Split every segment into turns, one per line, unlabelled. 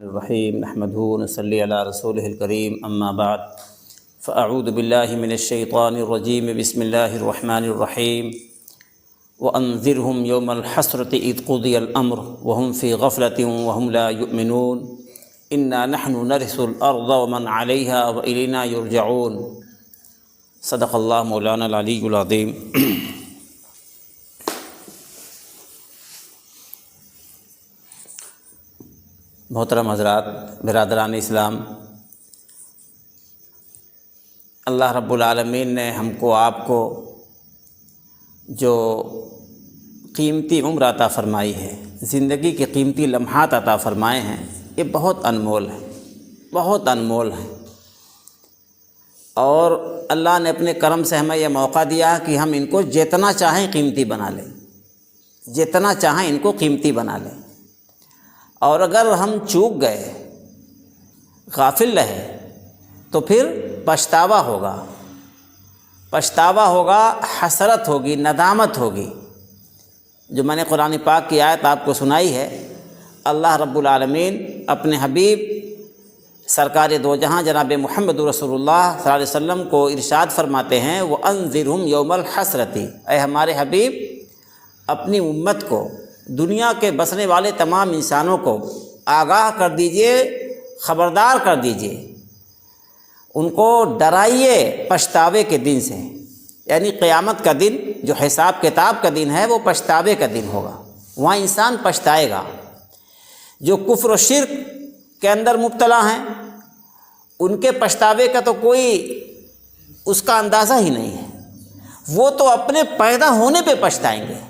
الرحیم نحمدہ ونصلی علی رسولہ الکریم اما بعد فاعوذ باللہ من الشیطان الرجیم بسم اللہ الرحمن الرحیم وانذرہم یوم الحسرۃ اذ قضی الامر وہم فی غفلۃ وہم لا یؤمنون انا نحن نرث الارض ومن علیہا والینا یرجعون صدق اللہ مولانا العلی العظیم۔ محترم حضرات، برادران اسلام، اللہ رب العالمین نے ہم کو آپ کو جو قیمتی عمر عطا فرمائی ہے، زندگی کے قیمتی لمحات عطا فرمائے ہیں، یہ بہت انمول ہیں، بہت انمول ہیں، اور اللہ نے اپنے کرم سے ہمیں یہ موقع دیا کہ ہم ان کو جتنا چاہیں قیمتی بنا لیں، جتنا چاہیں ان کو قیمتی بنا لیں، اور اگر ہم چوک گئے، غافل رہے، تو پھر پچھتاوا ہوگا، پچھتاوا ہوگا، حسرت ہوگی، ندامت ہوگی۔ جو میں نے قرآن پاک کی آیت آپ کو سنائی ہے، اللہ رب العالمین اپنے حبیب سرکار دو جہاں جناب محمد رسول اللہ صلی اللہ علیہ وسلم کو ارشاد فرماتے ہیں وَأَنذِرْهُمْ يَوْمَ الْحَسْرَةِ، اے ہمارے حبیب اپنی امت کو، دنیا کے بسنے والے تمام انسانوں کو آگاہ کر دیجئے، خبردار کر دیجئے، ان کو ڈرائیے پچھتاوے کے دن سے، یعنی قیامت کا دن جو حساب کتاب کا دن ہے وہ پچھتاوے کا دن ہوگا، وہاں انسان پچھتائے گا۔ جو کفر و شرک کے اندر مبتلا ہیں ان کے پچھتاوے کا تو کوئی اس کا اندازہ ہی نہیں ہے، وہ تو اپنے پیدا ہونے پہ پچھتائیں گے،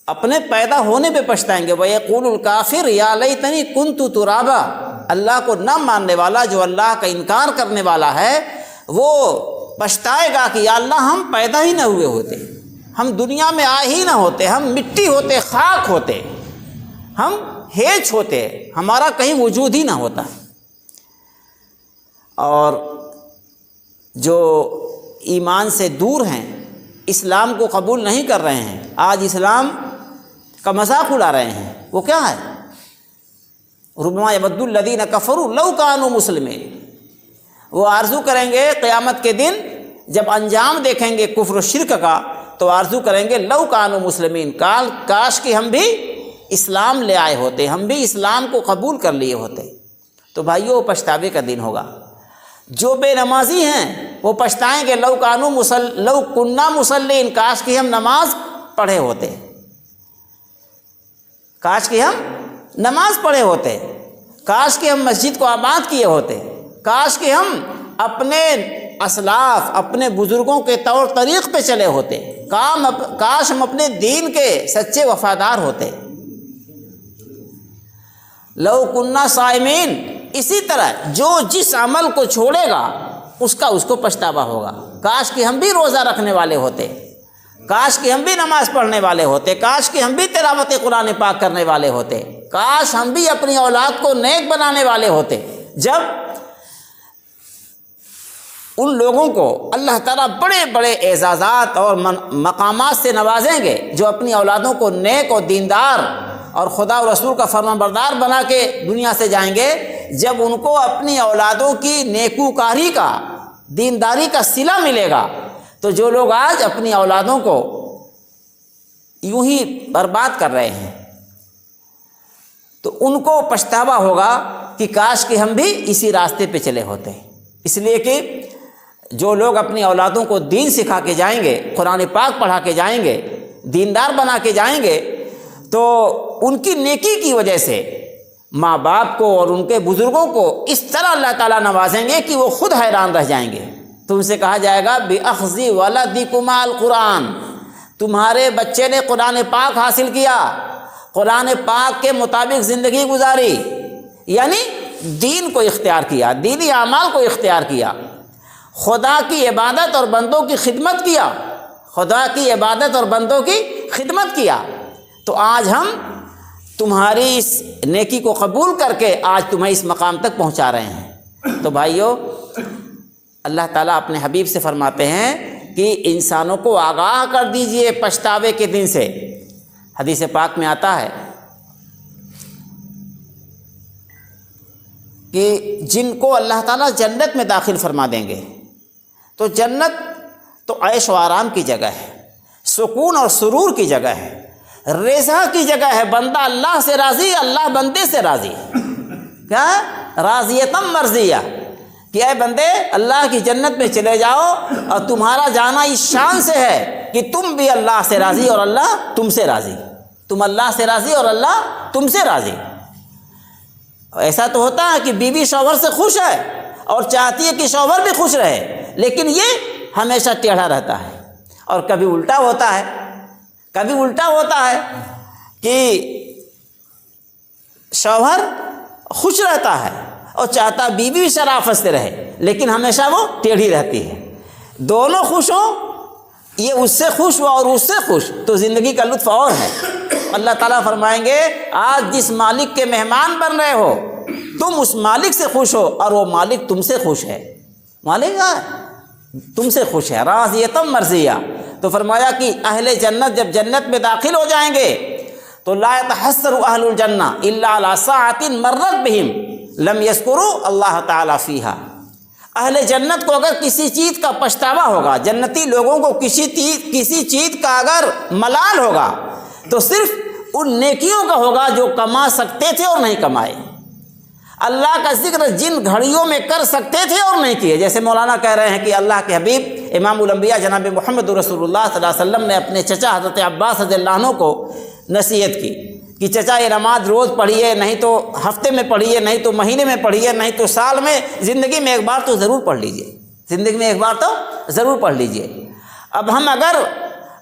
اپنے پیدا ہونے پہ پچھتائیں گے۔ وَيَقُولُ الْكَافِرُ يَا لَيْتَنِي كُنْتُ تُرَابًا، اللہ کو نہ ماننے والا، جو اللہ کا انکار کرنے والا ہے، وہ پچھتائے گا کہ یا اللہ ہم پیدا ہی نہ ہوئے ہوتے، ہم دنیا میں آئے ہی نہ ہوتے، ہم مٹی ہوتے، خاک ہوتے، ہم ہیچ ہوتے، ہمارا کہیں وجود ہی نہ ہوتا۔ اور جو ایمان سے دور ہیں، اسلام کو قبول نہیں کر رہے ہیں، آج اسلام کا مذاق اڑا رہے ہیں، وہ کیا ہے؟ ربما یود الذین کفروا لو کانوا مسلمین، وہ آرزو کریں گے قیامت کے دن جب انجام دیکھیں گے کفر و شرک کا، تو آرزو کریں گے لو کانوا مسلمین، کاش کہ ہم بھی اسلام لے آئے ہوتے، ہم بھی اسلام کو قبول کر لیے ہوتے۔ تو بھائیو، پچھتاوے کا دن ہوگا۔ جو بے نمازی ہیں وہ پچھتائیں گے لو کننا مسلین، کاش کہ ہم نماز پڑھے ہوتے، کاش کہ ہم نماز پڑھے ہوتے، کاش کہ ہم مسجد کو آباد کیے ہوتے، کاش کہ ہم اپنے اسلاف، اپنے بزرگوں کے طور طریق پہ چلے ہوتے، کاش ہم اپنے دین کے سچے وفادار ہوتے۔ لو کننا صائمین، اسی طرح جو جس عمل کو چھوڑے گا اس کو پچھتاوا ہوگا، کاش کہ ہم بھی روزہ رکھنے والے ہوتے، کاش کہ ہم بھی نماز پڑھنے والے ہوتے، کاش کہ ہم بھی تلاوت قرآن پاک کرنے والے ہوتے، کاش ہم بھی اپنی اولاد کو نیک بنانے والے ہوتے۔ جب ان لوگوں کو اللہ تعالیٰ بڑے بڑے اعزازات اور مقامات سے نوازیں گے جو اپنی اولادوں کو نیک اور دیندار اور خدا و رسول کا فرمانبردار بنا کے دنیا سے جائیں گے، جب ان کو اپنی اولادوں کی نیکوکاری کا، دینداری کا صلہ ملے گا، تو جو لوگ آج اپنی اولادوں کو یوں ہی برباد کر رہے ہیں، تو ان کو پچھتاوا ہوگا کہ کاش کہ ہم بھی اسی راستے پہ چلے ہوتے۔ اس لیے کہ جو لوگ اپنی اولادوں کو دین سکھا کے جائیں گے، قرآن پاک پڑھا کے جائیں گے، دیندار بنا کے جائیں گے، تو ان کی نیکی کی وجہ سے ماں باپ کو اور ان کے بزرگوں کو اس طرح اللہ تعالیٰ نوازیں گے کہ وہ خود حیران رہ جائیں گے۔ تم سے کہا جائے گا بِأَخْذِ وَلَدِكُمَا الْقُرْآنَ، تمہارے بچے نے قرآن پاک حاصل کیا، قرآن پاک کے مطابق زندگی گزاری، یعنی دین کو اختیار کیا، دینی اعمال کو اختیار کیا، خدا کی عبادت اور بندوں کی خدمت کیا، خدا کی عبادت اور بندوں کی خدمت کیا، تو آج ہم تمہاری اس نیکی کو قبول کر کے آج تمہیں اس مقام تک پہنچا رہے ہیں۔ تو بھائیو، اللہ تعالیٰ اپنے حبیب سے فرماتے ہیں کہ انسانوں کو آگاہ کر دیجئے پچھتاوے کے دن سے۔ حدیث پاک میں آتا ہے کہ جن کو اللہ تعالیٰ جنت میں داخل فرما دیں گے، تو جنت تو عیش و آرام کی جگہ ہے، سکون اور سرور کی جگہ ہے، رضا کی جگہ ہے، بندہ اللہ سے راضی، اللہ بندے سے راضی، کیا ہے؟ راضیتم مرضیہ، کہ اے بندے اللہ کی جنت میں چلے جاؤ، اور تمہارا جانا اس شان سے ہے کہ تم بھی اللہ سے راضی اور اللہ تم سے راضی، تم اللہ سے راضی اور اللہ تم سے راضی۔ ایسا تو ہوتا ہے کہ بیوی شوہر سے خوش ہے اور چاہتی ہے کہ شوہر بھی خوش رہے، لیکن یہ ہمیشہ ٹیڑھا رہتا ہے، اور کبھی الٹا ہوتا ہے، کبھی الٹا ہوتا ہے کہ شوہر خوش رہتا ہے اور چاہتا بیوی بھی شرافت سے رہے، لیکن ہمیشہ وہ ٹیڑھی رہتی ہے۔ دونوں خوش ہوں، یہ اس سے خوش ہوا اور اس سے خوش، تو زندگی کا لطف اور ہے۔ اللہ تعالیٰ فرمائیں گے آج جس مالک کے مہمان بن رہے ہو تم اس مالک سے خوش ہو اور وہ مالک تم سے خوش ہے، مالک تم سے خوش ہے، راضیتم مرضیہ۔ تو فرمایا کہ اہل جنت جب جنت میں داخل ہو جائیں گے تو لا يتحسر اہل الجنہ الا علی ساعۃ مرت بہم لم یذکروا اللہ تعالیٰ فیہا۔ اہل جنت کو اگر کسی چیز کا پچھتاوا ہوگا، جنتی لوگوں کو کسی چیز کا اگر ملال ہوگا تو صرف ان نیکیوں کا ہوگا جو کما سکتے تھے اور نہیں کمائے۔ اللہ کا ذکر جن گھڑیوں میں کر سکتے تھے اور نہیں کیے، جیسے مولانا کہہ رہے ہیں کہ اللہ کے حبیب امام الانبیاء جناب محمد رسول اللہ صلی اللہ علیہ وسلم نے اپنے چچا حضرت عباس رضی اللہ عنہ کو نصیحت کی کہ چچا یہ نماز روز پڑھیے، نہیں تو ہفتے میں پڑھیے، نہیں تو مہینے میں پڑھیے، نہیں تو سال میں، زندگی میں ایک بار تو ضرور پڑھ لیجئے، زندگی میں ایک بار تو ضرور پڑھ لیجئے۔ اب ہم اگر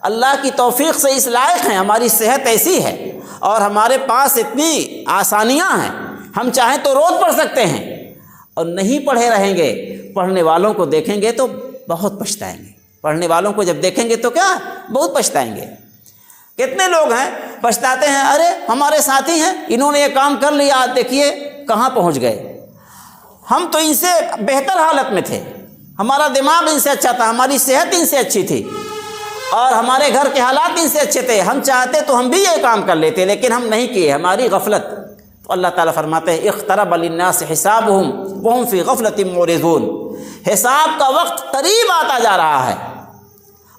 اللہ کی توفیق سے اس لائق ہیں، ہماری صحت ایسی ہے اور ہمارے پاس اتنی آسانیاں ہیں، ہم چاہیں تو روز پڑھ سکتے ہیں، اور نہیں پڑھے رہیں گے، پڑھنے والوں کو دیکھیں گے تو بہت پچھتائیں گے، پڑھنے والوں کو جب دیکھیں گے تو کیا بہت پچھتائیں گے۔ کتنے لوگ ہیں پچھتاتے ہیں، ارے ہمارے ساتھی ہیں انہوں نے یہ کام کر لیا، دیکھیے کہاں پہنچ گئے، ہم تو ان سے بہتر حالت میں تھے، ہمارا دماغ ان سے اچھا تھا، ہماری صحت ان سے اچھی تھی، اور ہمارے گھر کے حالات ان سے اچھے تھے، ہم چاہتے تو ہم بھی یہ کام کر لیتے، لیکن ہم نہیں کیے، ہماری غفلت۔ تو اللہ تعالیٰ فرماتے ہیں اقترب للناس حسابهم وهم فی غفلۃ معرضون، حساب کا وقت قریب آتا جا رہا ہے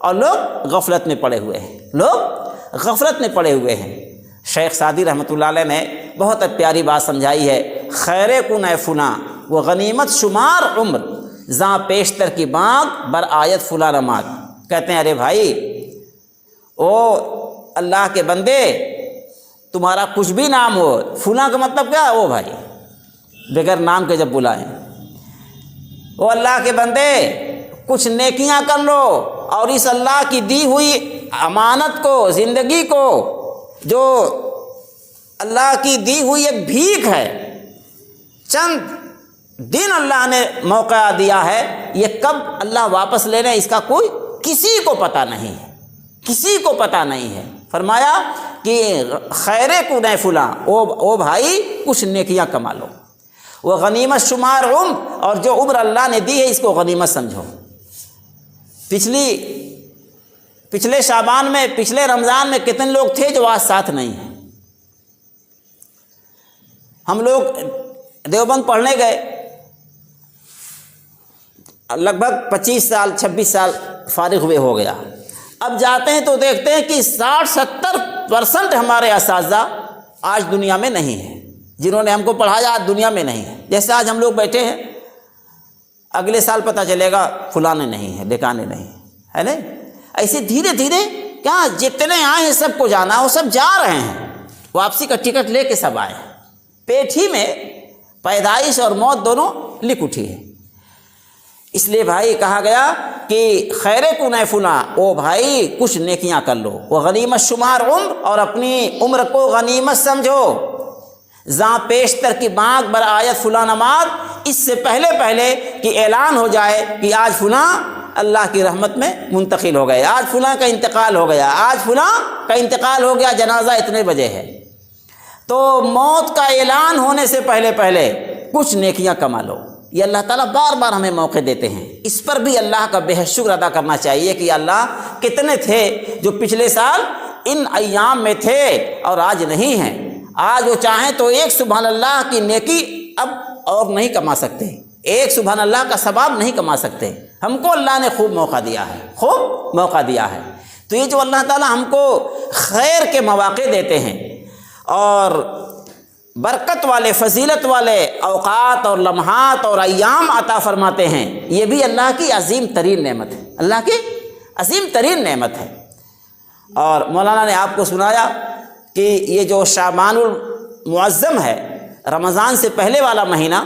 اور لوگ غفلت میں پڑے ہوئے ہیں، لوگ غفلت میں پڑے ہوئے ہیں۔ شیخ سعدی رحمۃ اللہ علیہ نے بہت پیاری بات سمجھائی ہے، خیر کن اے فلاں وہ غنیمت شمار عمر زاں پیشتر کی بانگ بر آیت فلاں نماز۔ کہتے ہیں ارے بھائی او اللہ کے بندے، تمہارا کچھ بھی نام ہو، فلاں کا مطلب کیا ہے؟ او بھائی، بغیر نام کے جب بلائیں، او اللہ کے بندے کچھ نیکیاں کر لو، اور اس اللہ کی دی ہوئی امانت کو، زندگی کو، جو اللہ کی دی ہوئی ایک بھیک ہے، چند دن اللہ نے موقع دیا ہے، یہ کب اللہ واپس لے لیں اس کا کوئی کسی کو پتہ نہیں ہے، کسی کو پتہ نہیں ہے۔ فرمایا کہ خیر کن فلاں، او بھائی کچھ نیکیاں کما لو، وہ غنیمت شمار عمر، اور جو عمر اللہ نے دی ہے اس کو غنیمت سمجھو۔ پچھلے شعبان میں، پچھلے رمضان میں کتنے لوگ تھے جو آج ساتھ نہیں ہیں؟ ہم لوگ دیوبند پڑھنے گئے، لگ بھگ 25 سال 26 سال فارغ ہوئے ہو گیا، اب جاتے ہیں تو دیکھتے ہیں کہ 60-70% ہمارے اساتذہ آج دنیا میں نہیں ہیں، جنہوں نے ہم کو پڑھایا آج دنیا میں نہیں ہے۔ جیسے آج ہم لوگ بیٹھے ہیں، اگلے سال پتہ چلے گا فلاں نہیں ہے، ڈھکانے نہیں ہے نا؟ ایسے دھیرے دھیرے کیا جتنے آئے ہیں سب کو جانا، وہ سب جا رہے ہیں، واپسی کا ٹکٹ لے کے سب آئے ہیں، پیٹ ہی میں پیدائش اور موت دونوں لکھ اٹھی ہے۔ اس لیے بھائی کہا گیا کہ خیر کن فلاں، او بھائی کچھ نیکیاں کر لو، وہ غنیمت شمار عمر، اور اپنی عمر کو غنیمت سمجھو، زاں پیشتر کی بانگ بر آیت فلاں نماز، اس سے پہلے کہ اعلان ہو جائے کہ آج فلاں اللہ کی رحمت میں منتقل ہو گئے، آج فلاں کا انتقال ہو گیا، آج فلاں کا انتقال ہو گیا، جنازہ اتنے بجے ہے۔ تو موت کا اعلان ہونے سے پہلے کچھ نیکیاں کما لو۔ یہ اللہ تعالیٰ بار بار ہمیں موقع دیتے ہیں، اس پر بھی اللہ کا بے حد شکر ادا کرنا چاہیے کہ اللہ کتنے تھے جو پچھلے سال ان ایام میں تھے اور آج نہیں ہیں۔ آج وہ چاہیں تو ایک سبحان اللہ کی نیکی اب اور نہیں کما سکتے، ایک سبحان اللہ کا ثواب نہیں کما سکتے، ہم کو اللہ نے خوب موقع دیا ہے، خوب موقع دیا ہے۔ تو یہ جو اللہ تعالیٰ ہم کو خیر کے مواقع دیتے ہیں اور برکت والے فضیلت والے اوقات اور لمحات اور ایام عطا فرماتے ہیں، یہ بھی اللہ کی عظیم ترین نعمت ہے، اللہ کی عظیم ترین نعمت ہے۔ اور مولانا نے آپ کو سنایا کہ یہ جو شعبان المعظم ہے، رمضان سے پہلے والا مہینہ،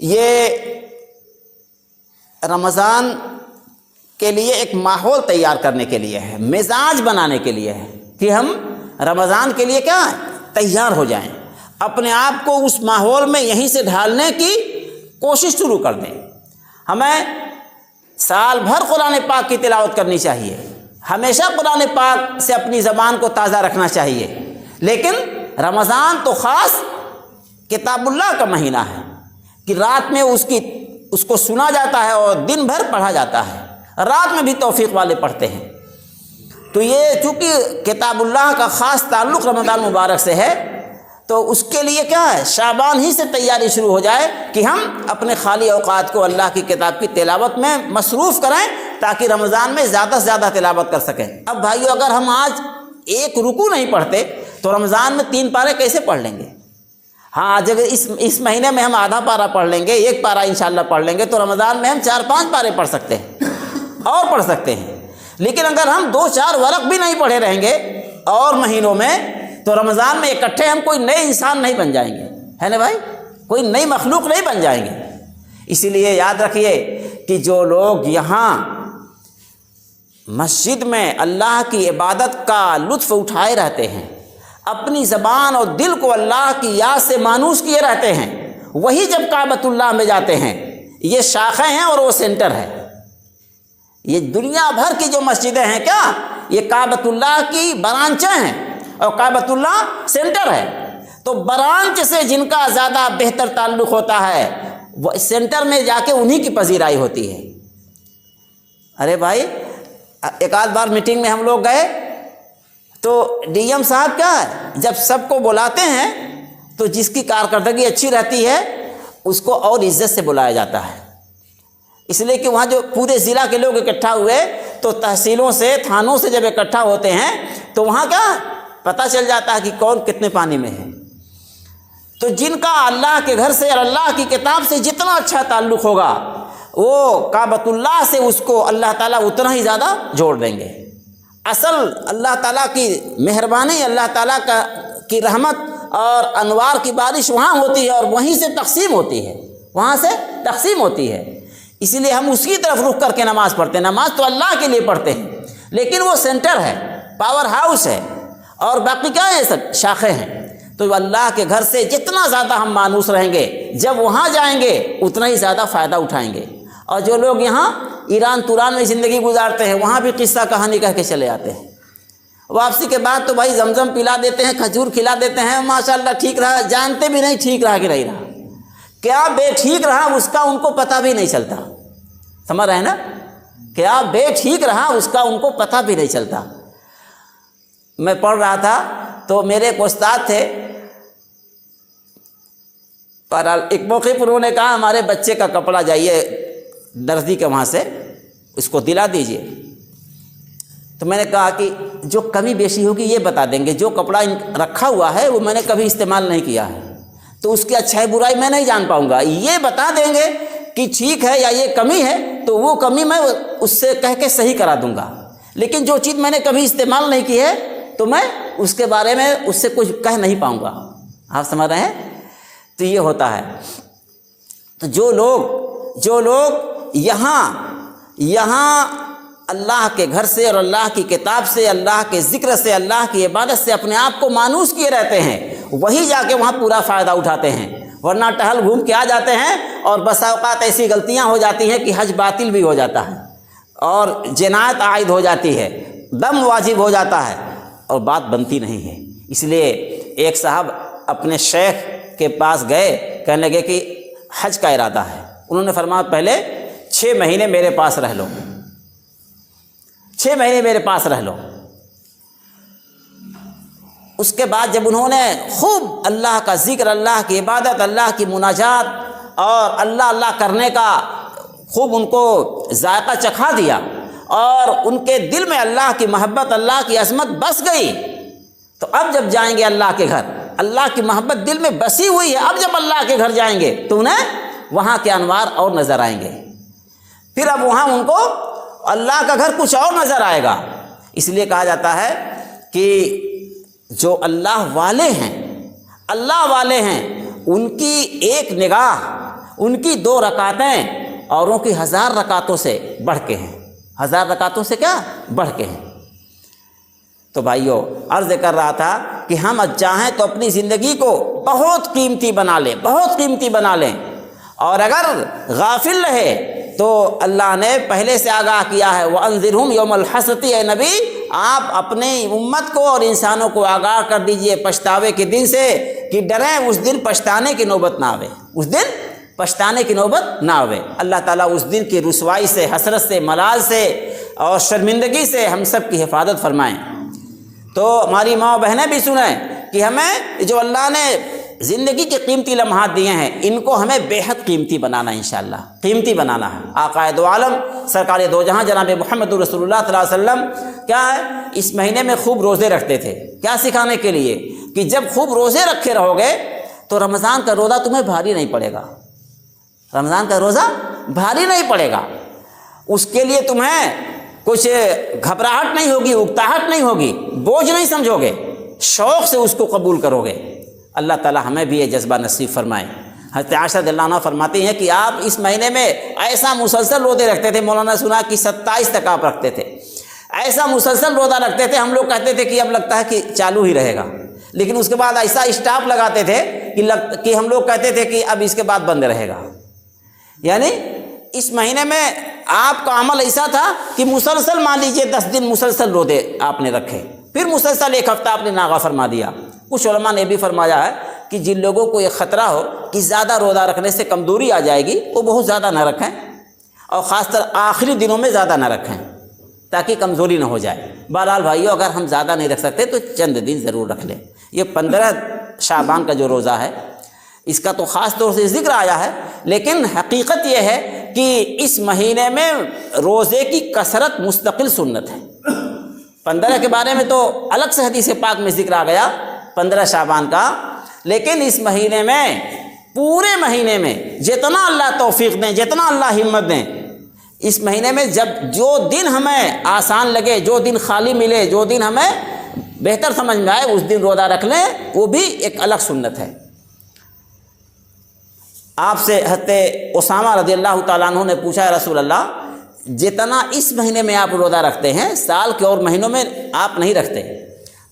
یہ رمضان کے لیے ایک ماحول تیار کرنے کے لیے ہے، مزاج بنانے کے لیے ہے کہ ہم رمضان کے لیے کیا ہے، تیار ہو جائیں، اپنے آپ کو اس ماحول میں یہیں سے ڈھالنے کی کوشش شروع کر دیں۔ ہمیں سال بھر قرآن پاک کی تلاوت کرنی چاہیے، ہمیشہ قرآن پاک سے اپنی زبان کو تازہ رکھنا چاہیے، لیکن رمضان تو خاص کتاب اللہ کا مہینہ ہے کہ رات میں اس کو سنا جاتا ہے اور دن بھر پڑھا جاتا ہے، رات میں بھی توفیق والے پڑھتے ہیں۔ تو یہ چونکہ کتاب اللہ کا خاص تعلق رمضان مبارک سے ہے، تو اس کے لیے کیا ہے، شعبان ہی سے تیاری شروع ہو جائے کہ ہم اپنے خالی اوقات کو اللہ کی کتاب کی تلاوت میں مصروف کریں تاکہ رمضان میں زیادہ سے زیادہ تلاوت کر سکیں۔ اب بھائیو، اگر ہم آج ایک رکوع نہیں پڑھتے تو رمضان میں 3 پارے کیسے پڑھ لیں گے؟ ہاں، آج اگر اس مہینے میں ہم آدھا پارہ پڑھ لیں گے، 1 پارہ انشاءاللہ پڑھ لیں گے، تو رمضان میں ہم 4-5 پارے پڑھ سکتے ہیں اور پڑھ سکتے ہیں۔ لیکن اگر ہم 2-4 ورق بھی نہیں پڑھے رہیں گے اور مہینوں میں، تو رمضان میں اکٹھے ہم کوئی نئے انسان نہیں بن جائیں گے، ہے نا بھائی؟ کوئی نئی مخلوق نہیں بن جائیں گے۔ اسی لیے یاد رکھیے کہ جو لوگ یہاں مسجد میں اللہ کی عبادت کا لطف اٹھائے رہتے ہیں، اپنی زبان اور دل کو اللہ کی یاد سے مانوس کیے رہتے ہیں، وہی جب کعبۃ اللہ میں جاتے ہیں، یہ شاخیں ہیں اور وہ سینٹر ہے۔ یہ دنیا بھر کی جو مسجدیں ہیں، کیا یہ کعبۃ اللہ کی برانچیں ہیں اور کعبۃ اللہ سینٹر ہے۔ تو برانچ سے جن کا زیادہ بہتر تعلق ہوتا ہے، وہ سینٹر میں جا کے انہی کی پذیرائی ہوتی ہے۔ ارے بھائی، ایک آدھ بار میٹنگ میں ہم لوگ گئے تو ڈی ایم صاحب کیا ہے، جب سب کو بلاتے ہیں تو جس کی کارکردگی اچھی رہتی ہے اس کو اور عزت سے بلایا جاتا ہے، اس لیے کہ وہاں جو پورے ضلع کے لوگ اکٹھا ہوئے تو تحصیلوں سے تھانوں سے جب اکٹھا ہوتے ہیں تو وہاں کیا پتہ چل جاتا ہے کہ کون کتنے پانی میں ہے۔ تو جن کا اللہ کے گھر سے اور اللہ کی کتاب سے جتنا اچھا تعلق ہوگا، وہ کعبۃ اللہ سے اس کو اللہ تعالیٰ اتنا ہی زیادہ جوڑ دیں گے۔ اصل اللہ تعالیٰ کی مہربانی، اللہ تعالیٰ کی رحمت اور انوار کی بارش وہاں ہوتی ہے اور وہیں سے تقسیم ہوتی ہے، وہاں سے تقسیم ہوتی ہے۔ اسی لیے ہم اس کی طرف رخ کر کے نماز پڑھتے ہیں۔ نماز تو اللہ کے لیے پڑھتے ہیں، لیکن وہ سینٹر ہے، پاور ہاؤس ہے، اور باقی کیا ہے، سب شاخیں ہیں۔ تو اللہ کے گھر سے جتنا زیادہ ہم مانوس رہیں گے، جب وہاں جائیں گے اتنا ہی زیادہ فائدہ اٹھائیں گے۔ اور جو لوگ یہاں ایران توران میں زندگی گزارتے ہیں، وہاں بھی قصہ کہانی کہہ کے چلے آتے ہیں، واپسی کے بعد تو بھائی زمزم پلا دیتے ہیں، کھجور کھلا دیتے ہیں، ماشاءاللہ ٹھیک رہا، جانتے بھی نہیں ٹھیک رہا کہ نہیں رہا، کیا بے ٹھیک رہا اس کا ان کو پتہ بھی نہیں چلتا۔ سمجھ رہے ہیں نا، کیا بے ٹھیک رہا اس کا ان کو پتہ بھی نہیں چلتا۔ میں پڑھ رہا تھا تو میرے ایک استاد تھے، پر ایک موقع پر انہوں نے کہا ہمارے بچے کا کپڑا جائیے درزی کے وہاں سے اس کو دلا دیجئے۔ تو میں نے کہا کہ جو کمی بیشی ہوگی یہ بتا دیں گے، جو کپڑا رکھا ہوا ہے وہ میں نے کبھی استعمال نہیں کیا ہے تو اس کی اچھائی برائی میں نہیں جان پاؤں گا، یہ بتا دیں گے کہ ٹھیک ہے یا یہ کمی ہے تو وہ کمی میں اس سے کہہ کے صحیح کرا دوں گا، لیکن جو چیز میں نے کبھی استعمال نہیں کی ہے تو میں اس کے بارے میں اس سے کچھ کہہ نہیں پاؤں گا۔ آپ سمجھ رہے ہیں؟ تو یہ ہوتا ہے۔ تو جو لوگ یہاں اللہ کے گھر سے اور اللہ کی کتاب سے، اللہ کے ذکر سے، اللہ کی عبادت سے اپنے آپ کو مانوس کیے رہتے ہیں، وہی جا کے وہاں پورا فائدہ اٹھاتے ہیں، ورنہ ٹہل گھوم کے آ جاتے ہیں اور بسا اوقات ایسی غلطیاں ہو جاتی ہیں کہ حج باطل بھی ہو جاتا ہے اور جنایت عائد ہو جاتی ہے، دم واجب ہو جاتا ہے اور بات بنتی نہیں ہے۔ اس لیے ایک صاحب اپنے شیخ کے پاس گئے، کہنے لگے کہ حج کا ارادہ ہے۔ انہوں نے فرمایا پہلے 6 مہینے میرے پاس رہ لو، 6 مہینے میرے پاس رہ لو۔ اس کے بعد جب انہوں نے خوب اللہ کا ذکر، اللہ کی عبادت، اللہ کی مناجات اور اللہ اللہ کرنے کا خوب ان کو ذائقہ چکھا دیا اور ان کے دل میں اللہ کی محبت، اللہ کی عظمت بس گئی، تو اب جب جائیں گے اللہ کے گھر، اللہ کی محبت دل میں بسی ہوئی ہے، اب جب اللہ کے گھر جائیں گے تو انہیں وہاں کے انوار اور نظر آئیں گے، پھر اب وہاں ان کو اللہ کا گھر کچھ اور نظر آئے گا۔ اس لیے کہا جاتا ہے کہ جو اللہ والے ہیں، اللہ والے ہیں، ان کی ایک نگاہ، ان کی 2 رکعتیں اوروں کی 1000 رکعتوں سے بڑھ کے ہیں، 1000 رکعتوں سے کیا بڑھ کے ہیں۔ تو بھائیو، عرض کر رہا تھا کہ ہم چاہیں تو اپنی زندگی کو بہت قیمتی بنا لیں، بہت قیمتی بنا لیں، اور اگر غافل رہے تو اللہ نے پہلے سے آگاہ کیا ہے، وَأَنذِرْهُمْ يَوْمَ الْحَسْرَةِ، اے نبی آپ اپنے امت کو اور انسانوں کو آگاہ کر دیجئے پچھتاوے کے دن سے، کہ ڈریں اس دن پچھتانے کی نوبت نہ آوے، اس دن پچھتانے کی نوبت نہ آوے۔ اللہ تعالیٰ اس دن کی رسوائی سے، حسرت سے، ملال سے اور شرمندگی سے ہم سب کی حفاظت فرمائیں۔ تو ہماری ماں و بہنیں بھی سنیں کہ ہمیں جو اللہ نے زندگی کے قیمتی لمحات دیے ہیں، ان کو ہمیں بے حد قیمتی بنانا ہے، انشاءاللہ قیمتی بنانا ہے۔ آقا دو عالم سرکار دو جہاں جناب محمد رسول اللہ صلی اللہ علیہ وسلم کیا ہے، اس مہینے میں خوب روزے رکھتے تھے، کیا سکھانے کے لیے کہ جب خوب روزے رکھے رہو گے تو رمضان کا روزہ تمہیں بھاری نہیں پڑے گا، رمضان کا روزہ بھاری نہیں پڑے گا، اس کے لیے تمہیں کچھ گھبراہٹ نہیں ہوگی، اکتاہٹ نہیں ہوگی، بوجھ نہیں سمجھو گے، شوق سے اس کو قبول کرو گے۔ اللہ تعالی ہمیں بھی یہ جذبہ نصیب فرمائے۔ حضرت عائشہ رضی اللہ عنہا فرماتی ہیں کہ آپ اس مہینے میں ایسا مسلسل روزے رکھتے تھے، مولانا سنا کہ 27 تک آپ رکھتے تھے، ایسا مسلسل روزہ رکھتے تھے، ہم لوگ کہتے تھے کہ اب لگتا ہے کہ چالو ہی رہے گا، لیکن اس کے بعد ایسا اسٹاپ لگاتے تھے کہ ہم لوگ کہتے تھے کہ اب اس کے بعد بند رہے گا۔ یعنی اس مہینے میں آپ کا عمل ایسا تھا کہ مسلسل مان لیجئے 10 دن مسلسل روزے آپ نے رکھے، پھر مسلسل 1 ہفتہ آپ نے ناغہ فرما دیا۔ کچھ علماء نے بھی فرمایا ہے کہ جن لوگوں کو یہ خطرہ ہو کہ زیادہ روزہ رکھنے سے کمزوری آ جائے گی، وہ بہت زیادہ نہ رکھیں، اور خاص طر آخری دنوں میں زیادہ نہ رکھیں تاکہ کمزوری نہ ہو جائے۔ بہرحال بھائیو، اگر ہم زیادہ نہیں رکھ سکتے تو چند دن ضرور رکھ لیں۔ یہ 15 شعبان کا جو روزہ ہے، اس کا تو خاص طور سے ذکر آیا ہے، لیکن حقیقت یہ ہے کہ اس مہینے میں روزے کی کثرت مستقل سنت ہے۔ 15 کے بارے میں تو الگ سے حدیث پاک میں ذکر آ گیا 15 شعبان کا، لیکن اس مہینے میں، پورے مہینے میں جتنا اللہ توفیق دیں، جتنا اللہ ہمت دیں، اس مہینے میں جب جو دن ہمیں آسان لگے، جو دن خالی ملے، جو دن ہمیں بہتر سمجھ میں آئے، اس دن روزہ رکھ لیں، وہ بھی ایک الگ سنت ہے۔ آپ سے حضرت اسامہ رضی اللہ تعالیٰ عنہ نے پوچھا، ہے رسول اللہ جتنا اس مہینے میں آپ روزہ رکھتے ہیں سال کے اور مہینوں میں آپ نہیں رکھتے،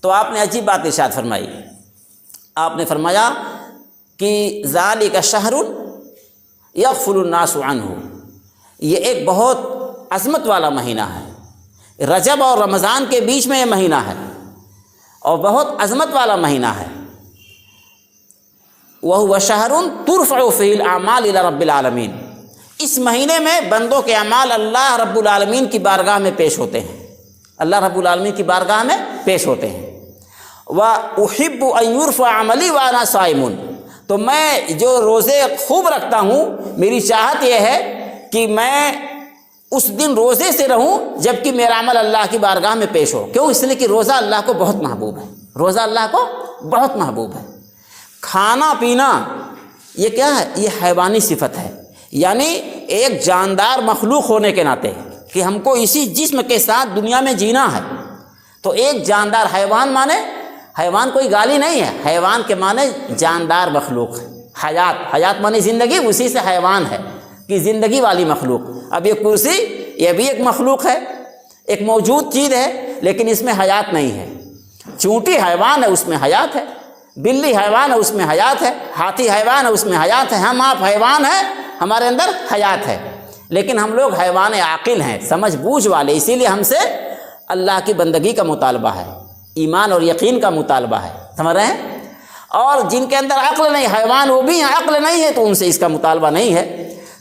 تو آپ نے عجیب بات ارشاد فرمائی۔ آپ نے فرمایا کہ ذالک شہر یغفل الناس عنہ، یہ ایک بہت عظمت والا مہینہ ہے، رجب اور رمضان کے بیچ میں یہ مہینہ ہے اور بہت عظمت والا مہینہ ہے۔ وَهُوَ شَهْرٌ تُرْفَعُ فِيهِ الْأَعْمَالُ إِلَى رَبِّ الْعَالَمِينَ، اس مہینے میں بندوں کے اعمال اللہ رب العالمین کی بارگاہ میں پیش ہوتے ہیں، اللہ رب العالمین کی بارگاہ میں پیش ہوتے ہیں۔ وَأُحِبُّ أَن يُرْفَعَ عَمَلِي وَأَنَا صَائِمٌ، تو میں جو روزے خوب رکھتا ہوں، میری چاہت یہ ہے کہ میں اس دن روزے سے رہوں جبکہ میرا عمل اللہ کی بارگاہ میں پیش ہو۔ کیوں؟ اس لیے کہ روزہ اللہ کو بہت محبوب ہے، روزہ اللہ کو بہت محبوب ہے۔ کھانا پینا یہ کیا ہے؟ یہ حیوانی صفت ہے، یعنی ایک جاندار مخلوق ہونے کے ناطے کہ ہم کو اسی جسم کے ساتھ دنیا میں جینا ہے، تو ایک جاندار حیوان مانے، حیوان کوئی گالی نہیں ہے، حیوان کے معنی جاندار مخلوق ہے، حیات، حیات مانے زندگی، اسی سے حیوان ہے کہ زندگی والی مخلوق۔ اب یہ کرسی یہ بھی ایک مخلوق ہے، ایک موجود چیز ہے، لیکن اس میں حیات نہیں ہے۔ چونٹی حیوان ہے، اس میں حیات ہے، بلی حیوان ہے، اس میں حیات ہے، ہاتھی حیوان ہے، اس میں حیات ہے، ہم آپ حیوان ہیں، ہمارے اندر حیات ہے، لیکن ہم لوگ حیوان عاقل ہیں، سمجھ بوجھ والے، اسی لیے ہم سے اللہ کی بندگی کا مطالبہ ہے، ایمان اور یقین کا مطالبہ ہے، سمجھ رہے ہیں؟ اور جن کے اندر عقل نہیں، حیوان وہ بھی ہیں، عقل نہیں ہے تو ان سے اس کا مطالبہ نہیں ہے۔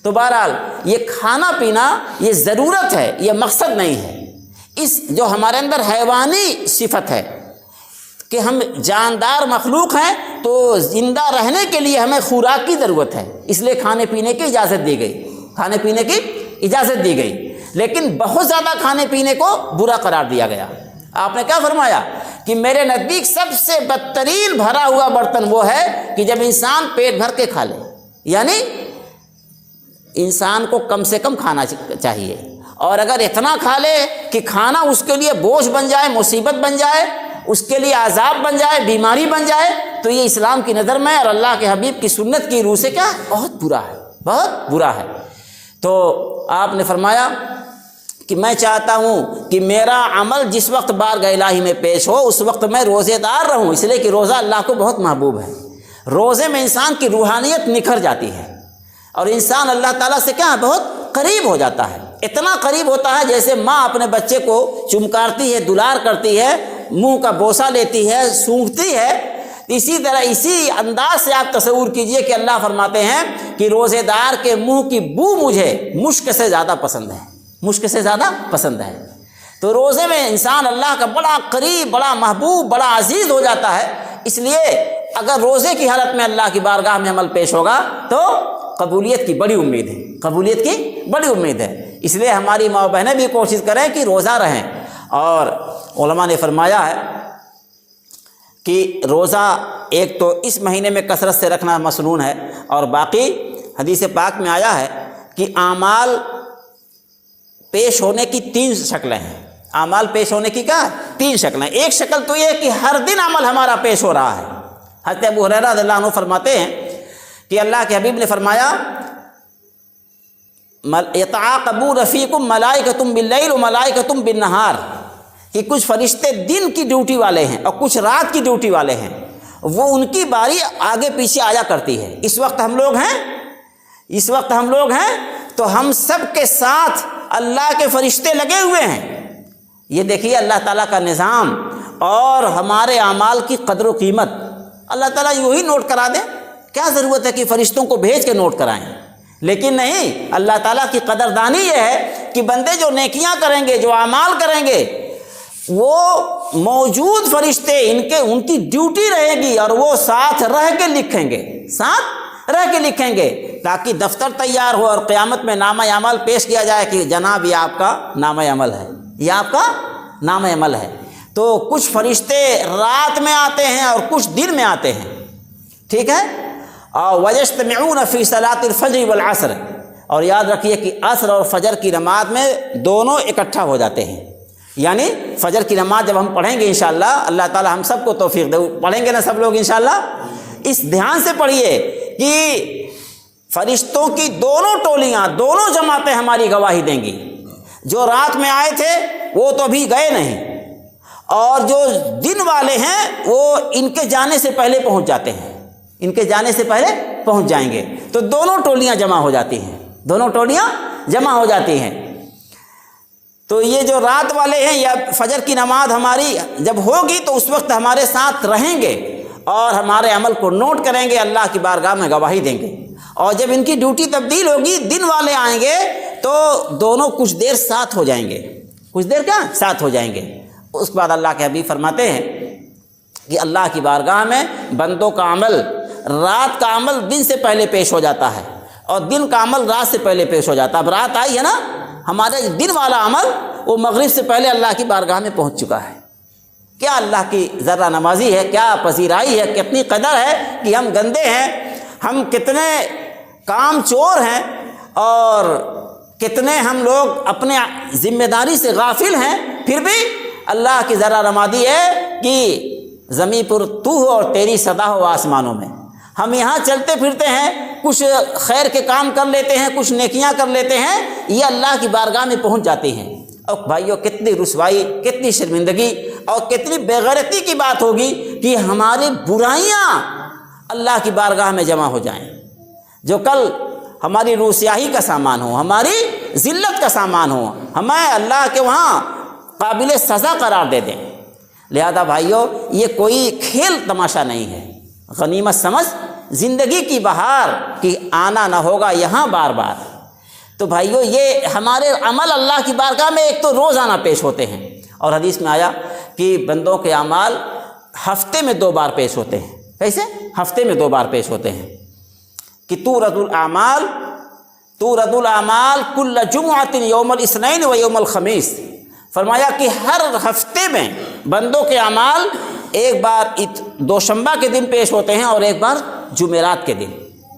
تو بہرحال یہ کھانا پینا یہ ضرورت ہے، یہ مقصد نہیں ہے۔ اس جو ہمارے اندر حیوانی صفت ہے کہ ہم جاندار مخلوق ہیں تو زندہ رہنے کے لیے ہمیں خوراک کی ضرورت ہے، اس لیے کھانے پینے کی اجازت دی گئی، کھانے پینے کی اجازت دی گئی، لیکن بہت زیادہ کھانے پینے کو برا قرار دیا گیا۔ آپ نے کیا فرمایا کہ میرے نزدیک سب سے بدترین بھرا ہوا برتن وہ ہے کہ جب انسان پیٹ بھر کے کھا لے، یعنی انسان کو کم سے کم کھانا چاہیے، اور اگر اتنا کھا لے کہ کھانا اس کے لیے بوجھ بن جائے، مصیبت بن جائے، اس کے لیے عذاب بن جائے، بیماری بن جائے، تو یہ اسلام کی نظر میں اور اللہ کے حبیب کی سنت کی روح سے کیا بہت برا ہے، بہت برا ہے۔ تو آپ نے فرمایا کہ میں چاہتا ہوں کہ میرا عمل جس وقت بارگاہ الہی میں پیش ہو اس وقت میں روزے دار رہوں، اس لیے کہ روزہ اللہ کو بہت محبوب ہے۔ روزے میں انسان کی روحانیت نکھر جاتی ہے اور انسان اللہ تعالیٰ سے کیا بہت قریب ہو جاتا ہے، اتنا قریب ہوتا ہے جیسے ماں اپنے بچے کو چمکارتی ہے، دلار کرتی ہے، منہ کا بوسہ لیتی ہے، سونگھتی ہے، اسی طرح اسی انداز سے آپ تصور کیجئے کہ اللہ فرماتے ہیں کہ روزے دار کے منہ کی بو مجھے مشک سے زیادہ پسند ہے، مشک سے زیادہ پسند ہے۔ تو روزے میں انسان اللہ کا بڑا قریب، بڑا محبوب، بڑا عزیز ہو جاتا ہے۔ اس لیے اگر روزے کی حالت میں اللہ کی بارگاہ میں عمل پیش ہوگا تو قبولیت کی بڑی امید ہے، قبولیت کی بڑی امید ہے۔ اس لیے ہماری ماں بہنیں بھی کوشش کریں کہ روزہ رہیں، اور علماء نے فرمایا ہے کہ روزہ ایک تو اس مہینے میں کثرت سے رکھنا مسنون ہے، اور باقی حدیث پاک میں آیا ہے کہ اعمال پیش ہونے کی 3 شکلیں ہیں، اعمال پیش ہونے کی کیا 3 شکلیں۔ ایک شکل تو یہ ہے کہ ہر دن عمل ہمارا پیش ہو رہا ہے۔ حضرت ابو ہریرہ رضی اللہ عنہ فرماتے ہیں کہ اللہ کے حبیب نے فرمایا یتعاقبون فیکم ملائکۃ باللیل و ملائکۃ بالنہار، کہ کچھ فرشتے دن کی ڈیوٹی والے ہیں اور کچھ رات کی ڈیوٹی والے ہیں، وہ ان کی باری آگے پیچھے آیا کرتی ہے۔ اس وقت ہم لوگ ہیں تو ہم سب کے ساتھ اللہ کے فرشتے لگے ہوئے ہیں۔ یہ دیکھیے اللہ تعالیٰ کا نظام اور ہمارے اعمال کی قدر و قیمت۔ اللہ تعالیٰ یوں ہی نوٹ کرا دیں، کیا ضرورت ہے کہ فرشتوں کو بھیج کے نوٹ کرائیں؟ لیکن نہیں، اللہ تعالیٰ کی قدردانی یہ ہے کہ بندے جو نیکیاں کریں گے، جو اعمال کریں گے، وہ موجود فرشتے ان کی ڈیوٹی رہے گی اور وہ ساتھ رہ کے لکھیں گے، تاکہ دفتر تیار ہو اور قیامت میں نامہ عمل پیش کیا جائے کہ جناب یہ آپ کا نامہ عمل ہے، یہ آپ کا نامہ عمل ہے۔ تو کچھ فرشتے رات میں آتے ہیں اور کچھ دن میں آتے ہیں، ٹھیک ہے۔ اور وَيَجْتَمِعُونَ فِي صَلَاةِ الْفَجْرِ وَالْعَصْرِ، اور یاد رکھیے کہ عصر اور فجر کی نماز میں دونوں اکٹھا ہو جاتے ہیں، یعنی فجر کی نماز جب ہم پڑھیں گے انشاءاللہ، اللہ تعالی ہم سب کو توفیق دے، پڑھیں گے نا سب لوگ انشاءاللہ، اس دھیان سے پڑھیے کہ فرشتوں کی دونوں ٹولیاں، دونوں جماعتیں ہماری گواہی دیں گی۔ جو رات میں آئے تھے وہ تو ابھی گئے نہیں، اور جو دن والے ہیں وہ ان کے جانے سے پہلے پہنچ جاتے ہیں، ان کے جانے سے پہلے پہنچ جائیں گے، تو دونوں ٹولیاں جمع ہو جاتی ہیں، دونوں ٹولیاں جمع ہو جاتی ہیں۔ تو یہ جو رات والے ہیں یا فجر کی نماز ہماری جب ہوگی تو اس وقت ہمارے ساتھ رہیں گے اور ہمارے عمل کو نوٹ کریں گے، اللہ کی بارگاہ میں گواہی دیں گے۔ اور جب ان کی ڈیوٹی تبدیل ہوگی، دن والے آئیں گے تو دونوں کچھ دیر ساتھ ہو جائیں گے، کچھ دیر کیا ساتھ ہو جائیں گے۔ اس کے بعد اللہ کے حبیب فرماتے ہیں کہ اللہ کی بارگاہ میں بندوں کا عمل، رات کا عمل دن سے پہلے پیش ہو جاتا ہے اور دن کا عمل رات سے پہلے پیش ہو جاتا ہے۔ اب رات آئی ہے نا، ہمارے دن والا عمل وہ مغرب سے پہلے اللہ کی بارگاہ میں پہنچ چکا ہے۔ کیا اللہ کی ذرہ نمازی ہے، کیا پذیرائی ہے، کتنی قدر ہے کہ ہم گندے ہیں، ہم کتنے کام چور ہیں، اور کتنے ہم لوگ اپنے ذمہ داری سے غافل ہیں، پھر بھی اللہ کی ذرہ نمازی ہے کہ زمین پر تو ہو اور تیری صدا ہو آسمانوں میں۔ ہم یہاں چلتے پھرتے ہیں، کچھ خیر کے کام کر لیتے ہیں، کچھ نیکیاں کر لیتے ہیں، یہ اللہ کی بارگاہ میں پہنچ جاتے ہیں۔ اور بھائیو کتنی رسوائی، کتنی شرمندگی اور کتنی بے غیرتی کی بات ہوگی کہ ہماری برائیاں اللہ کی بارگاہ میں جمع ہو جائیں، جو کل ہماری روسیاہی کا سامان ہو، ہماری ذلت کا سامان ہو، ہمیں اللہ کے وہاں قابل سزا قرار دے دیں۔ لہذا بھائیو یہ کوئی کھیل تماشا نہیں ہے، غنیمت سمجھ زندگی کی بہار کہ آنا نہ ہوگا یہاں بار بار۔ تو بھائیو یہ ہمارے عمل اللہ کی بارگاہ میں ایک تو روزانہ پیش ہوتے ہیں، اور حدیث میں آیا کہ بندوں کے اعمال ہفتے میں 2 بار پیش ہوتے ہیں. کیسے؟ ہفتے میں 2 بار پیش ہوتے ہیں کہ تورد الاعمال کل جمعۃ یوم الاثنین و یوم الخمیس. فرمایا کہ ہر ہفتے میں بندوں کے اعمال ایک بار دوشنبہ کے دن پیش ہوتے ہیں اور ایک بار جمعرات کے دن.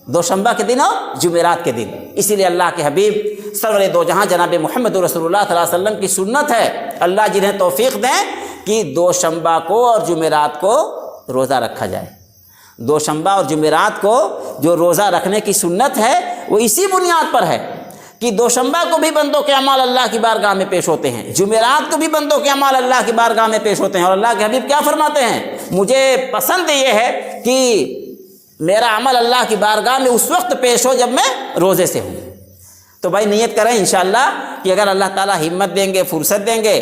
دوشنبہ کے دن اور جمعرات کے دن. اسی لیے اللہ کے حبیب سرور دو جہاں جناب محمد رسول اللہ صلی اللہ علیہ وسلم کی سنت ہے، اللہ جنہیں توفیق دیں کہ دوشنبہ کو اور جمعرات کو روزہ رکھا جائے. دوشنبہ اور جمعرات کو جو روزہ رکھنے کی سنت ہے وہ اسی بنیاد پر ہے کہ دوشنبہ کو بھی بندوں کے اعمال اللہ کی بارگاہ میں پیش ہوتے ہیں، جمعرات کو بھی بندوں کے اعمال اللہ کی بارگاہ میں پیش ہوتے ہیں. اور اللہ کے حبیب کیا فرماتے ہیں؟ مجھے پسند یہ ہے کہ میرا عمل اللہ کی بارگاہ میں اس وقت پیش ہو جب میں روزے سے ہوں. تو بھائی نیت کریں انشاءاللہ کہ اگر اللہ تعالیٰ ہمت دیں گے، فرصت دیں گے،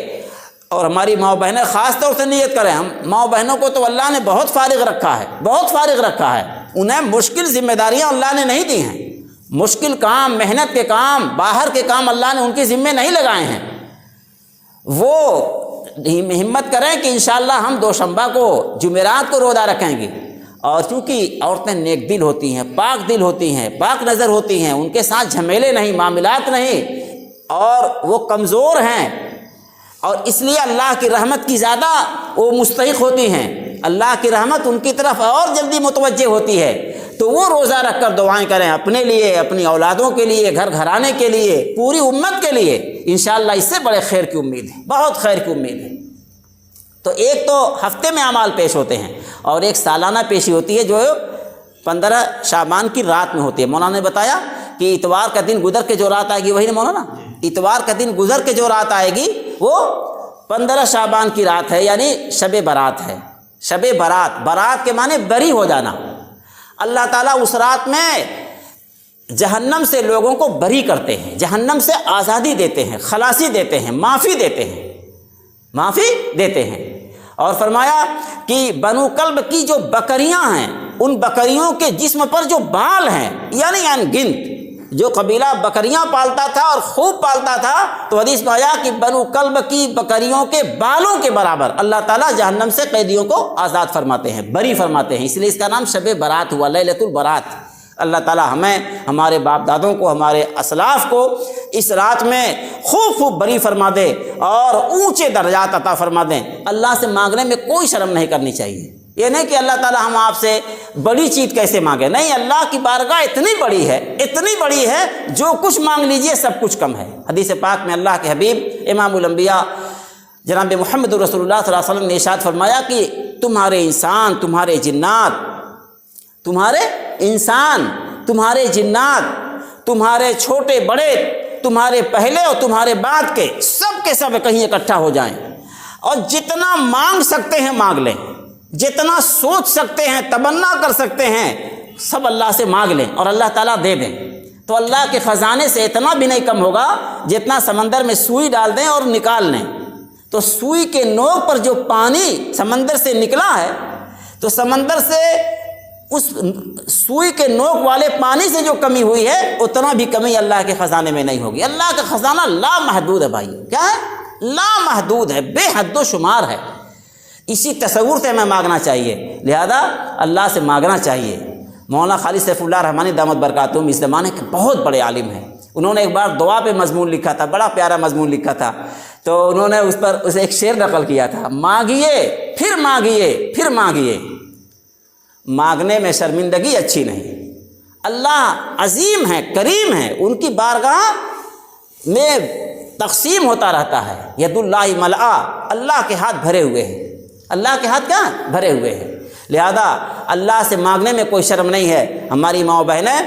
اور ہماری ماں بہنیں خاص طور سے نیت کریں. ہم ماں بہنوں کو تو اللہ نے بہت فارغ رکھا ہے، بہت فارغ رکھا ہے. انہیں مشکل ذمہ داریاں اللہ نے نہیں دی ہیں، مشکل کام، محنت کے کام، باہر کے کام اللہ نے ان کے ذمے نہیں لگائے ہیں. وہ ہمت کریں کہ انشاءاللہ ہم دوشنبہ کو، جمعرات کو روزہ رکھیں گے. اور چونکہ عورتیں نیک دل ہوتی ہیں، پاک دل ہوتی ہیں، پاک نظر ہوتی ہیں، ان کے ساتھ جھمیلے نہیں، معاملات نہیں، اور وہ کمزور ہیں، اور اس لیے اللہ کی رحمت کی زیادہ وہ مستحق ہوتی ہیں. اللہ کی رحمت ان کی طرف اور جلدی متوجہ ہوتی ہے. تو وہ روزہ رکھ کر دعائیں کریں اپنے لیے، اپنی اولادوں کے لیے، گھر گھرانے کے لیے، پوری امت کے لیے. انشاءاللہ اس سے بڑے خیر کی امید ہے، بہت خیر کی امید ہے. تو ایک تو ہفتے میں اعمال پیش ہوتے ہیں اور ایک سالانہ پیشی ہوتی ہے جو 15 شعبان کی رات میں ہوتی ہے. مولانا نے بتایا کہ اتوار کا دن گزر کے جو رات آئے گی، وہی نا مولانا، اتوار کا دن گزر کے جو رات آئے گی وہ 15 شعبان کی رات ہے، یعنی شب برات ہے. شب برات، برات کے معنی بری ہو جانا. اللہ تعالیٰ اس رات میں جہنم سے لوگوں کو بری کرتے ہیں، جہنم سے آزادی دیتے ہیں، خلاصی دیتے ہیں، معافی دیتے ہیں، معافی دیتے ہیں. اور فرمایا کہ بنو کلب کی جو بکریاں ہیں، ان بکریوں کے جسم پر جو بال ہیں، یعنی انگنت، جو قبیلہ بکریاں پالتا تھا اور خوب پالتا تھا، تو حدیث میں آیا کہ بنو کلب کی بکریوں کے بالوں کے برابر اللہ تعالیٰ جہنم سے قیدیوں کو آزاد فرماتے ہیں، بری فرماتے ہیں. اس لیے اس کا نام شب برات ہوا، لیلۃ البرات. اللہ تعالیٰ ہمیں، ہمارے باپ دادوں کو، ہمارے اسلاف کو اس رات میں خوب خوب بری فرما دے اور اونچے درجات عطا فرما دیں. اللہ سے مانگنے میں کوئی شرم نہیں کرنی چاہیے. یہ نہیں کہ اللہ تعالیٰ ہم آپ سے بڑی چیز کیسے مانگے، نہیں، اللہ کی بارگاہ اتنی بڑی ہے، اتنی بڑی ہے، جو کچھ مانگ لیجئے سب کچھ کم ہے. حدیث پاک میں اللہ کے حبیب امام الانبیاء جناب محمد رسول اللہ صلی اللہ علیہ وسلم نے ارشاد فرمایا کہ تمہارے انسان، تمہارے جنات، تمہارے انسان، تمہارے جنات، تمہارے چھوٹے بڑے، تمہارے پہلے اور تمہارے بعد کے سب کہیں اکٹھا ہو جائیں اور جتنا مانگ سکتے ہیں مانگ لیں، جتنا سوچ سکتے ہیں، تمنا کر سکتے ہیں، سب اللہ سے مانگ لیں اور اللہ تعالیٰ دے دیں. تو اللہ کے خزانے سے اتنا بھی نہیں کم ہوگا جتنا سمندر میں سوئی ڈال دیں اور نکال لیں. تو سوئی کے نوک پر جو پانی سمندر سے نکلا ہے، تو سمندر سے اس سوئی کے نوک والے پانی سے جو کمی ہوئی ہے، اتنا بھی کمی اللہ کے خزانے میں نہیں ہوگی. اللہ کا خزانہ لامحدود ہے بھائی. کیا ہے؟ لامحدود ہے، بے حد و شمار ہے. اسی تصور سے ہمیں مانگنا چاہیے، لہذا اللہ سے مانگنا چاہیے. مولانا خالد سیف اللہ رحمانی دامت برکاتہم اس زمانے کے بہت بڑے عالم ہیں. انہوں نے ایک بار دعا پہ مضمون لکھا تھا، بڑا پیارا مضمون لکھا تھا. تو انہوں نے اس پر اسے ایک شعر نقل کیا تھا: مانگیے پھر مانگیے پھر مانگیے، مانگنے میں شرمندگی اچھی نہیں. اللہ عظیم ہے، کریم ہے، ان کی بارگاہ میں تقسیم ہوتا رہتا ہے. ید اللہ ملآ، اللہ کے ہاتھ بھرے ہوئے ہیں، اللہ کے ہاتھ کیا بھرے ہوئے ہیں. لہذا اللہ سے مانگنے میں کوئی شرم نہیں ہے. ہماری ماں بہنیں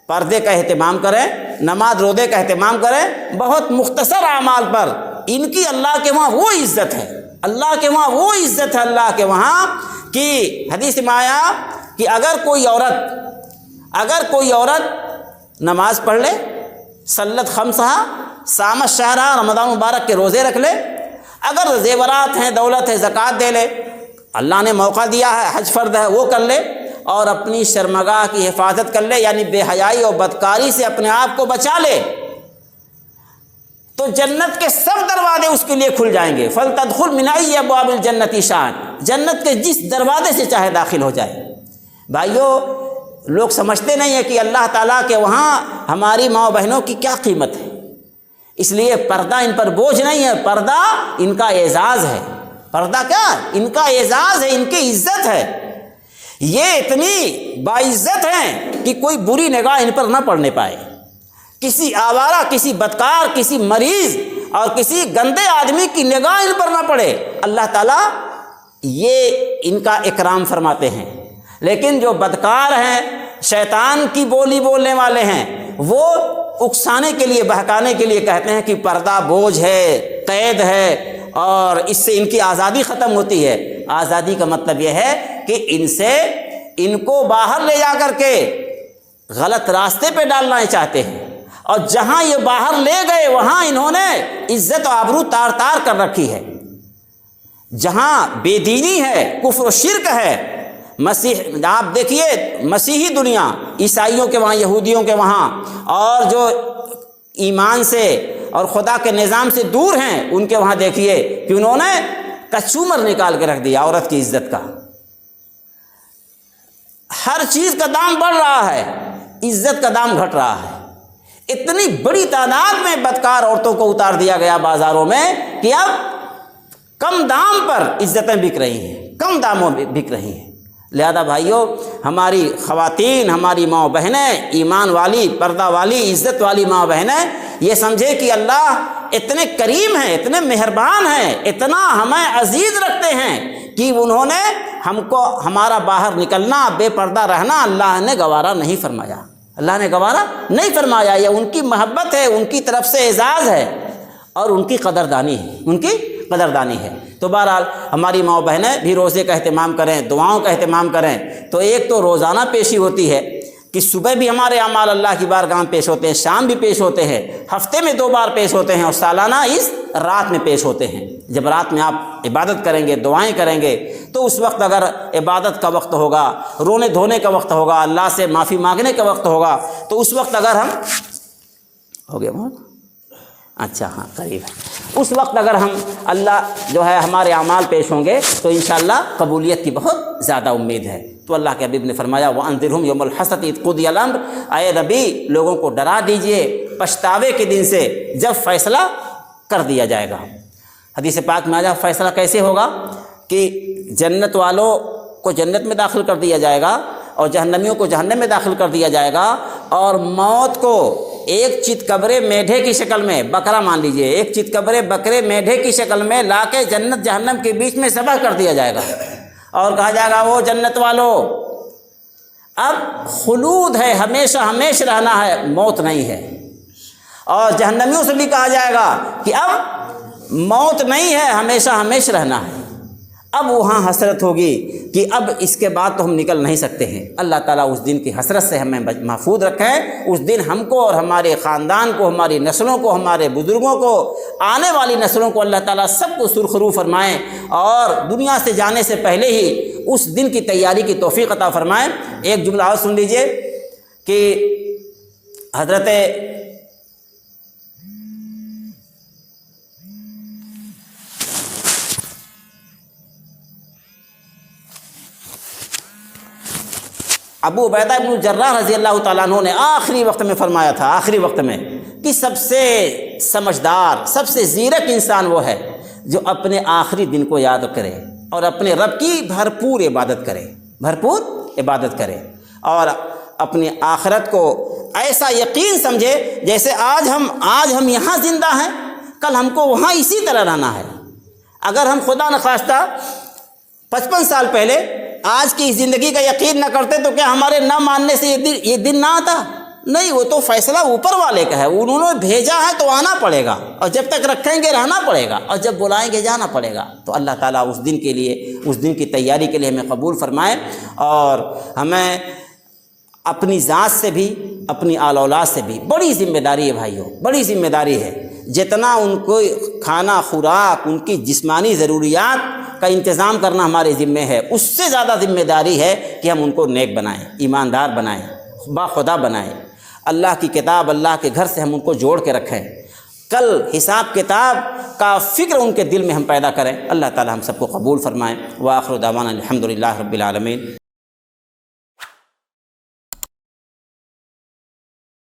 پردے کا اہتمام کریں، نماز روزے کا اہتمام کریں. بہت مختصر اعمال پر ان کی اللہ کے وہاں وہ عزت ہے، اللہ کے وہاں وہ عزت ہے، اللہ کے وہاں کہ حدیث میں آیا کہ اگر کوئی عورت نماز پڑھ لے، صلت خمسہ، صامت شہرہ، رمضان مبارک کے روزے رکھ لے، اگر زیورات ہیں، دولت ہے، زکوٰۃ دے لے، اللہ نے موقع دیا ہے، حج فرض ہے وہ کر لے، اور اپنی شرمگاہ کی حفاظت کر لے، یعنی بے حیائی اور بدکاری سے اپنے آپ کو بچا لے، تو جنت کے سب دروازے اس کے لیے کھل جائیں گے. فلتدخل من ای ابواب الجنۃ شاء. جنت کے جس دروازے سے چاہے داخل ہو جائے۔ بھائیو، لوگ سمجھتے نہیں ہیں کہ اللہ تعالیٰ کے وہاں ہماری ماں بہنوں کی کیا قیمت ہے، اس لیے پردہ ان پر بوجھ نہیں ہے، پردہ ان کا اعزاز ہے۔ پردہ کیا؟ ان کا اعزاز ہے، ان کی عزت ہے۔ یہ اتنی باعزت ہیں کہ کوئی بری نگاہ ان پر نہ پڑنے پائے، کسی آوارہ، کسی بدکار، کسی مریض اور کسی گندے آدمی کی نگاہ ان پر نہ پڑے۔ اللہ تعالیٰ یہ ان کا اکرام فرماتے ہیں۔ لیکن جو بدکار ہیں، شیطان کی بولی بولنے والے ہیں، وہ اکسانے کے لیے، بہکانے کے لیے کہتے ہیں کہ پردہ بوجھ ہے، قید ہے، اور اس سے ان کی آزادی ختم ہوتی ہے۔ آزادی کا مطلب یہ ہے کہ ان کو باہر لے جا کر کے غلط راستے پہ ڈالنا چاہتے ہیں، اور جہاں یہ باہر لے گئے وہاں انہوں نے عزت و آبرو تار تار کر رکھی ہے۔ جہاں بے دینی ہے، کفر و شرک ہے، آپ دیکھیے مسیحی دنیا، عیسائیوں کے وہاں، یہودیوں کے وہاں، اور جو ایمان سے اور خدا کے نظام سے دور ہیں ان کے وہاں دیکھیے کہ انہوں نے کچومر نکال کے رکھ دیا عورت کی عزت کا۔ ہر چیز کا دام بڑھ رہا ہے، عزت کا دام گھٹ رہا ہے۔ اتنی بڑی تعداد میں بدکار عورتوں کو اتار دیا گیا بازاروں میں کہ اب کم دام پر عزتیں بک رہی ہیں، کم داموں میں بک رہی ہیں۔ لہذا بھائیوں، ہماری خواتین، ہماری ماں بہنیں، ایمان والی، پردہ والی، عزت والی ماں بہنیں، یہ سمجھے کہ اللہ اتنے کریم ہیں، اتنے مہربان ہیں، اتنا ہمیں عزیز رکھتے ہیں کہ انہوں نے ہم کو ہمارا باہر نکلنا، بے پردہ رہنا اللہ نے گوارا نہیں فرمایا۔ اللہ نے گوارا نہیں فرمایا۔ یہ ان کی محبت ہے، ان کی طرف سے اعزاز ہے، اور ان کی قدردانی ہے، ان کی قدردانی ہے۔ تو بہرحال ہماری ماں بہنیں بھی روزے کا اہتمام کریں، دعاؤں کا اہتمام کریں۔ تو ایک تو روزانہ پیشی ہوتی ہے کہ صبح بھی ہمارے اعمال اللہ کی بارگاہ میں پیش ہوتے ہیں، شام بھی پیش ہوتے ہیں، ہفتے میں 2 بار پیش ہوتے ہیں، اور سالانہ اس رات میں پیش ہوتے ہیں۔ جب رات میں آپ عبادت کریں گے، دعائیں کریں گے، تو اس وقت اگر عبادت کا وقت ہوگا، رونے دھونے کا وقت ہوگا، اللہ سے معافی مانگنے کا وقت ہوگا، تو اس وقت اگر ہم ہو گیا وہاں، اچھا ہاں قریب ہے، اس وقت اگر ہم اللہ جو ہے ہمارے اعمال پیش ہوں گے تو انشاءاللہ قبولیت کی بہت زیادہ امید ہے۔ تو اللہ کے حبیب نے فرمایا وَأَنذِرْهُمْ يَوْمَ الْحَسْرَةِ إِذْ قُضِيَ الْأَمْرُ، اے نبی لوگوں کو ڈرا دیجئے پچھتاوے کے دن سے جب فیصلہ کر دیا جائے گا۔ حدیث پاک میں آیا فیصلہ کیسے ہوگا کہ جنت والوں کو جنت میں داخل کر دیا جائے گا، اور جہنمیوں کو جہنم میں داخل کر دیا جائے گا، اور موت کو ایک چت قبرے میڈھے کی شکل میں، بکرا مان لیجئے، ایک چت قبرے بکرے میڈھے کی شکل میں لا کے جنت جہنم کے بیچ میں ذبح کر دیا جائے گا، اور کہا جائے گا وہ جنت والوں اب خلود ہے، ہمیشہ ہمیشہ رہنا ہے، موت نہیں ہے۔ اور جہنمیوں سے بھی کہا جائے گا کہ اب موت نہیں ہے، ہمیشہ ہمیشہ رہنا ہے۔ اب وہاں حسرت ہوگی کہ اب اس کے بعد تو ہم نکل نہیں سکتے ہیں۔ اللہ تعالیٰ اس دن کی حسرت سے ہمیں محفوظ رکھیں۔ اس دن ہم کو اور ہمارے خاندان کو، ہماری نسلوں کو، ہمارے بزرگوں کو، آنے والی نسلوں کو اللہ تعالیٰ سب کو سرخرو فرمائیں، اور دنیا سے جانے سے پہلے ہی اس دن کی تیاری کی توفیق عطا فرمائیں۔ ایک جملہ اور سن لیجئے کہ حضرت ابو عبیدہ بن الجراح رضی اللہ تعالیٰ عنہ نے آخری وقت میں فرمایا تھا، آخری وقت میں، کہ سب سے سمجھدار، سب سے زیرک انسان وہ ہے جو اپنے آخری دن کو یاد کرے اور اپنے رب کی بھرپور عبادت کرے، بھرپور عبادت کرے، اور اپنی آخرت کو ایسا یقین سمجھے جیسے آج ہم یہاں زندہ ہیں، کل ہم کو وہاں اسی طرح رہنا ہے۔ اگر ہم خدا نخواستہ 55 سال پہلے آج کی زندگی کا یقین نہ کرتے تو کیا ہمارے نہ ماننے سے یہ دن نہ آتا؟ نہیں، وہ تو فیصلہ اوپر والے کا ہے، انہوں نے بھیجا ہے تو آنا پڑے گا، اور جب تک رکھیں گے رہنا پڑے گا، اور جب بلائیں گے جانا پڑے گا۔ تو اللہ تعالیٰ اس دن کے لیے، اس دن کی تیاری کے لیے ہمیں قبول فرمائے، اور ہمیں اپنی ذات سے بھی، اپنی آل اولاد سے بھی بڑی ذمہ داری ہے بھائیوں، بڑی ذمہ داری ہے۔ جتنا ان کو کھانا خوراک، ان کی جسمانی ضروریات کا انتظام کرنا ہمارے ذمہ ہے، اس سے زیادہ ذمہ داری ہے کہ ہم ان کو نیک بنائیں، ایماندار بنائیں، با خدا بنائیں، اللہ کی کتاب، اللہ کے گھر سے ہم ان کو جوڑ کے رکھیں۔ کل حساب کتاب کا فکر ان کے دل میں ہم پیدا کریں۔ اللہ تعالی ہم سب کو قبول فرمائیں۔ وآخر دعوانا الحمدللہ رب العالمین۔